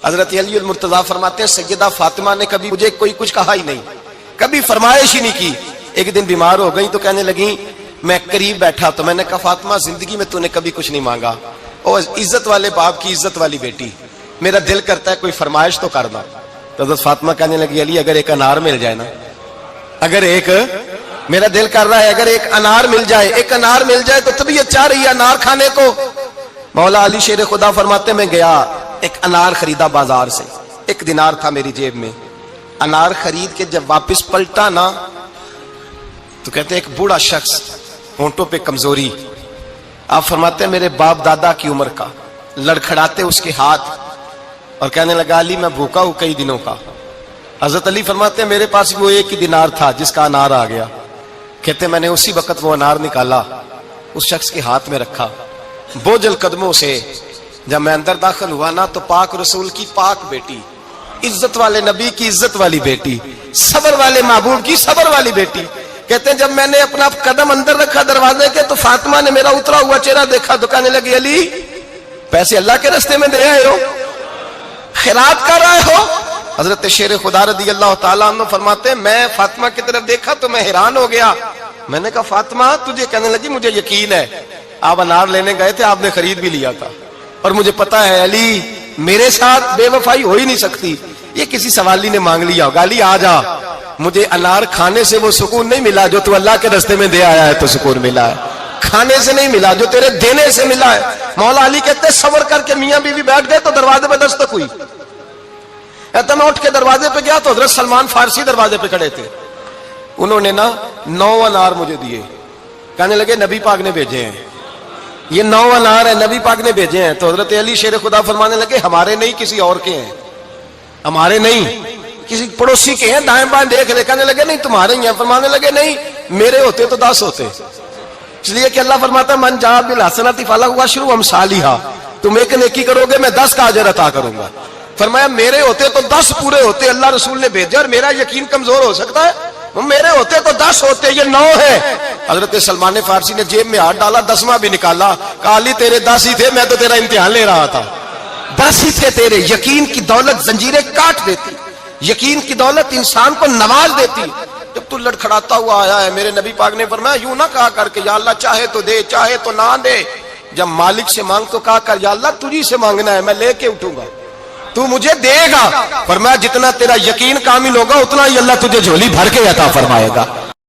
حضرت علی المرتضیٰ فرماتے ہیں سیدہ فاطمہ نے کبھی مجھے کوئی کچھ کہا ہی نہیں، کبھی فرمائش ہی نہیں کی. ایک دن بیمار ہو گئی تو کہنے لگی، میں قریب بیٹھا تو میں نے کہا فاطمہ زندگی میں تو نے کبھی کچھ نہیں مانگا، اور عزت والے باپ کی عزت والی بیٹی، میرا دل کرتا ہے کوئی فرمائش تو کر دو. تو حضرت فاطمہ کہنے لگی علی اگر ایک انار مل جائے نا، اگر ایک، میرا دل کر رہا ہے اگر ایک انار مل جائے، ایک انار مل جائے تو طبیعت چاہ رہی ہے انار کھانے کو. مولا علی شیر خدا فرماتے میں گیا ایک انار خریدا بازار سے، 1 دینار تھا میری جیب میں. انار خرید کے جب واپس پلٹا نا تو کہتے ہیں ایک بوڑھا شخص، ہونٹوں پہ کمزوری، آپ فرماتے ہیں میرے باپ دادا کی عمر کا، لڑکھڑاتے اس کے ہاتھ اور کہنے لگا علی میں بھوکا ہوں کئی دنوں کا. حضرت علی فرماتے ہیں میرے پاس وہ 1 ہی دینار تھا جس کا انار آ گیا. کہتے ہیں میں نے اسی وقت وہ انار نکالا، اس شخص کے ہاتھ میں رکھا، بوجھل قدموں سے جب میں اندر داخل ہوا نا تو پاک رسول کی پاک بیٹی، عزت والے نبی کی عزت والی بیٹی، صبر والے محبوب کی صبر والی بیٹی. کہتے ہیں جب میں نے اپنا قدم اندر رکھا دروازے کے تو فاطمہ نے میرا اترا ہوا چہرہ دیکھا تو کہنے لگی علی پیسے اللہ کے راستے میں دے آئے ہو، خیرات کر رہے ہو. حضرت شیر خدا رضی اللہ تعالیٰ عنہ فرماتے ہیں میں فاطمہ کی طرف دیکھا تو میں حیران ہو گیا. میں نے کہا فاطمہ تجھے، کہنے لگی مجھے یقین ہے آپ انار لینے گئے تھے، آپ نے خرید بھی لیا تھا، اور مجھے پتا ہے علی میرے ساتھ بے وفائی ہو ہی نہیں سکتی، یہ کسی سوالی نے مانگ لیا ہوگا. علی آ جا، مجھے انار کھانے سے وہ سکون نہیں ملا جو تو اللہ کے راستے میں دے آیا ہے تو سکون ملا ہے، کھانے سے نہیں ملا جو تیرے دینے سے ملا ہے. مولا علی کہتے ہیں صبر کر کے میاں بیوی بیٹھ گئے تو دروازے پہ دستک ہوئی. کہتا میں اٹھ کے دروازے پہ گیا تو حضرت سلمان فارسی دروازے پہ کھڑے تھے. انہوں نے نا 9 انار مجھے دیے، کہنے لگے نبی پاک نے بھیجے ہیں، یہ 9 انار ہے نبی پاک نے بھیجے ہیں. تو حضرت علی شیر خدا فرمانے لگے ہمارے نہیں کسی اور کے ہیں، ہمارے نہیں کسی پڑوسی کے ہیں، دائیں بائیں دیکھ لے. کہنے لگے نہیں تمہارے ہی ہیں. فرمانے لگے نہیں میرے ہوتے تو 10 ہوتے، اس لیے کہ اللہ فرماتا ہے من جاء بالحسنۃ فلہ عشر امثالھا، تم ایک نیکی کرو گے میں 10 کا اجر عطا کروں گا. فرمایا میرے ہوتے تو 10 پورے ہوتے، اللہ رسول نے بھیجا، اور میرا یقین کمزور ہو سکتا ہے، میرے ہوتے تو 10 ہوتے، یہ 9 ہے. حضرت سلمان فارسی نے جیب میں ہاتھ ڈالا، 10واں بھی نکالا، کہا علی تیرے 10 ہی تھے، میں تو تیرا امتحان لے رہا تھا. 10 ہی تھے تیرے. یقین کی دولت زنجیریں کاٹ دیتی، یقین کی دولت انسان کو نواز دیتی. جب تو لڑکھڑاتا ہوا آیا ہے، میرے نبی پاک نے فرمایا یوں نہ کہا کر کے یا اللہ چاہے تو دے چاہے تو نہ دے، جب مالک سے مانگ تو کہا کر یا اللہ تجھی سے مانگنا ہے، میں لے کے اٹھوں گا، تو مجھے دے گا. فرمایا جتنا تیرا یقین کامل ہوگا اتنا ہی اللہ تجھے جھولی بھر کے عطا فرمائے گا.